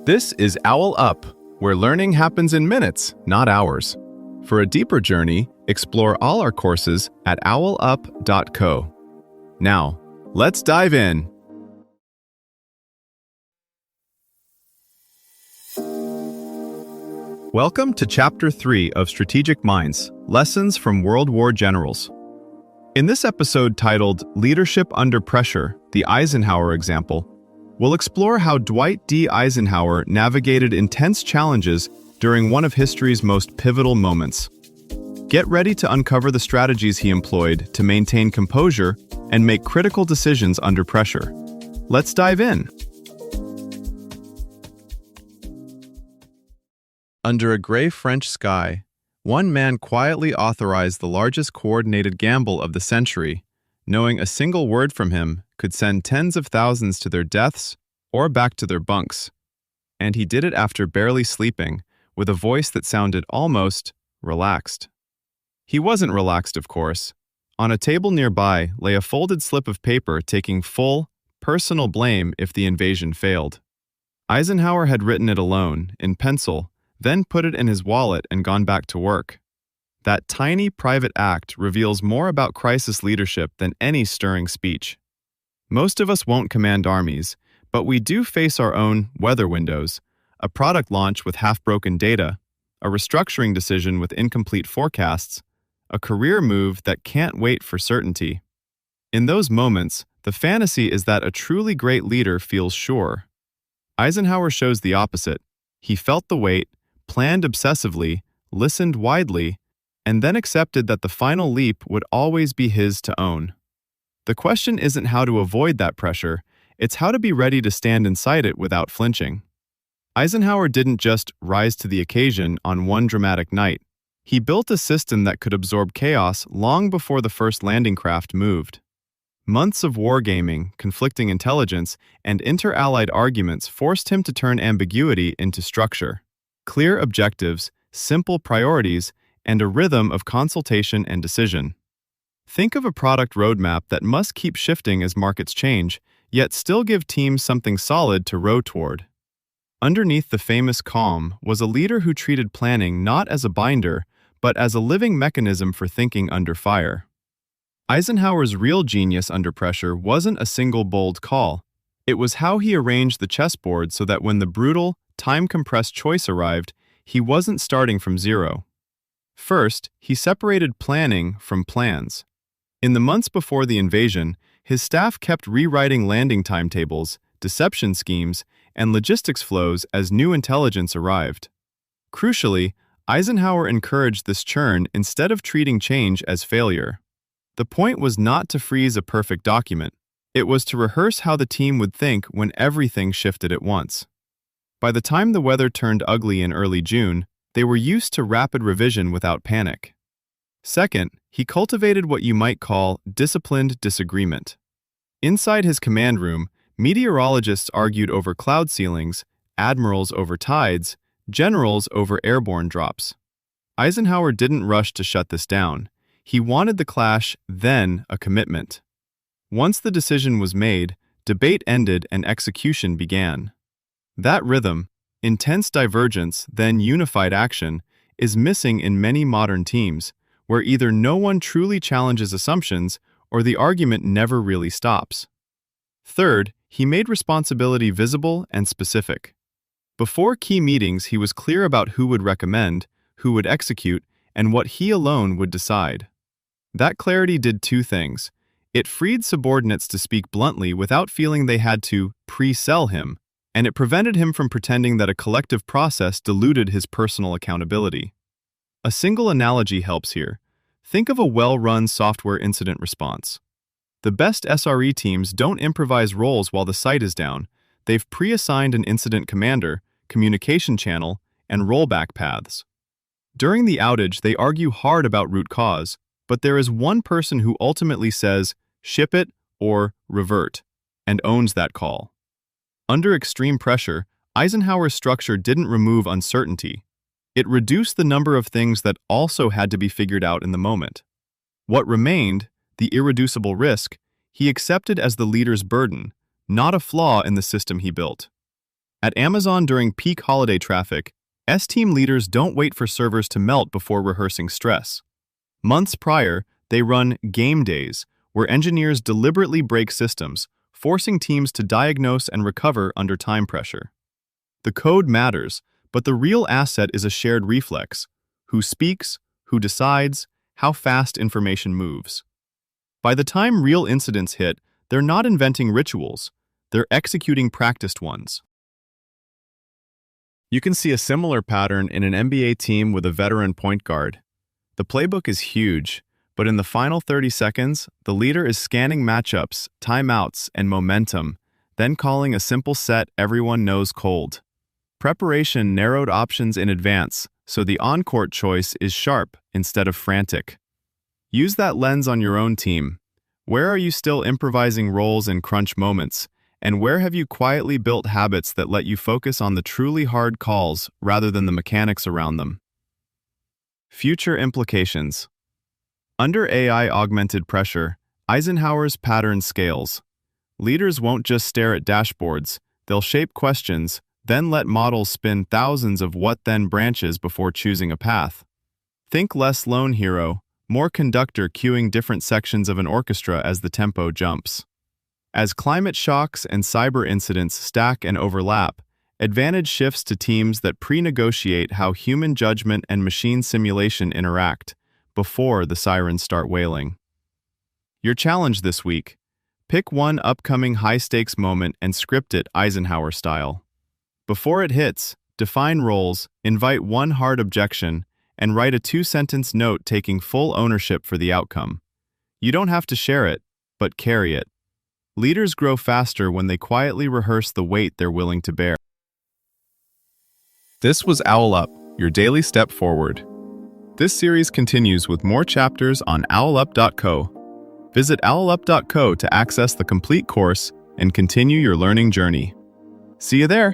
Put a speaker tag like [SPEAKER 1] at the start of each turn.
[SPEAKER 1] This is OwlUp, where learning happens in minutes, not hours. For a deeper journey, explore all our courses at owlup.co. Now, let's dive in. Welcome to Chapter 3 of Strategic Minds, Lessons from World War Generals. In this episode titled Leadership Under Pressure, the Eisenhower Example, we'll explore how Dwight D. Eisenhower navigated intense challenges during one of history's most pivotal moments. Get ready to uncover the strategies he employed to maintain composure and make critical decisions under pressure. Let's dive in. Under a gray French sky, one man quietly authorized the largest coordinated gamble of the century, knowing a single word from him could send tens of thousands to their deaths or back to their bunks. And he did it after barely sleeping, with a voice that sounded almost relaxed. He wasn't relaxed, of course. On a table nearby lay a folded slip of paper taking full, personal blame if the invasion failed. Eisenhower had written it alone, in pencil, then put it in his wallet and gone back to work. That tiny private act reveals more about crisis leadership than any stirring speech. Most of us won't command armies, but we do face our own weather windows, a product launch with half-broken data, a restructuring decision with incomplete forecasts, a career move that can't wait for certainty. In those moments, the fantasy is that a truly great leader feels sure. Eisenhower shows the opposite. He felt the weight, planned obsessively, listened widely, and then accepted that the final leap would always be his to own. The question isn't how to avoid that pressure, it's how to be ready to stand inside it without flinching. Eisenhower didn't just rise to the occasion on one dramatic night. He built a system that could absorb chaos long before the first landing craft moved. Months of wargaming, conflicting intelligence, and inter-allied arguments forced him to turn ambiguity into structure. Clear objectives, simple priorities, and a rhythm of consultation and decision. Think of a product roadmap that must keep shifting as markets change, yet still give teams something solid to row toward. Underneath the famous calm was a leader who treated planning not as a binder, but as a living mechanism for thinking under fire. Eisenhower's real genius under pressure wasn't a single bold call. It was how he arranged the chessboard so that when the brutal, time-compressed choice arrived, he wasn't starting from zero. First, he separated planning from plans. In the months before the invasion, his staff kept rewriting landing timetables, deception schemes, and logistics flows as new intelligence arrived. Crucially, Eisenhower encouraged this churn instead of treating change as failure. The point was not to freeze a perfect document. It was to rehearse how the team would think when everything shifted at once. By the time the weather turned ugly in early June, they were used to rapid revision without panic. Second, he cultivated what you might call disciplined disagreement. Inside his command room, meteorologists argued over cloud ceilings, admirals over tides, generals over airborne drops. Eisenhower didn't rush to shut this down. He wanted the clash, then a commitment. Once the decision was made, debate ended and execution began. That rhythm, intense divergence, then unified action, is missing in many modern teams, where either no one truly challenges assumptions or the argument never really stops. Third, he made responsibility visible and specific. Before key meetings, he was clear about who would recommend, who would execute, and what he alone would decide. That clarity did two things. It freed subordinates to speak bluntly without feeling they had to pre-sell him, and it prevented him from pretending that a collective process diluted his personal accountability. A single analogy helps here. Think of a well-run software incident response. The best SRE teams don't improvise roles while the site is down. They've pre-assigned an incident commander, communication channel, and rollback paths. During the outage, they argue hard about root cause, but there is one person who ultimately says, ship it or revert, and owns that call. Under extreme pressure, Eisenhower's structure didn't remove uncertainty. It reduced the number of things that also had to be figured out in the moment. What remained, the irreducible risk, he accepted as the leader's burden, not a flaw in the system he built. At Amazon during peak holiday traffic, S-team leaders don't wait for servers to melt before rehearsing stress. Months prior, they run game days, where engineers deliberately break systems, forcing teams to diagnose and recover under time pressure. The code matters, but the real asset is a shared reflex: who speaks, who decides, how fast information moves. By the time real incidents hit, they're not inventing rituals, they're executing practiced ones. You can see a similar pattern in an NBA team with a veteran point guard. The playbook is huge, but in the final 30 seconds, the leader is scanning matchups, timeouts, and momentum, then calling a simple set everyone knows cold. Preparation narrowed options in advance, so the on-court choice is sharp instead of frantic. Use that lens on your own team. Where are you still improvising roles in crunch moments, and where have you quietly built habits that let you focus on the truly hard calls rather than the mechanics around them? Future implications. Under AI-augmented pressure, Eisenhower's pattern scales. Leaders won't just stare at dashboards, they'll shape questions, then let models spin thousands of what-then branches before choosing a path. Think less lone hero, more conductor cueing different sections of an orchestra as the tempo jumps. As climate shocks and cyber incidents stack and overlap, advantage shifts to teams that pre-negotiate how human judgment and machine simulation interact before the sirens start wailing. Your challenge this week: pick one upcoming high-stakes moment and script it Eisenhower style. Before it hits, define roles, invite one hard objection, and write a 2-sentence note taking full ownership for the outcome. You don't have to share it, but carry it. Leaders grow faster when they quietly rehearse the weight they're willing to bear. This was OwlUp, your daily step forward. This series continues with more chapters on OwlUp.co. Visit OwlUp.co to access the complete course and continue your learning journey. See you there!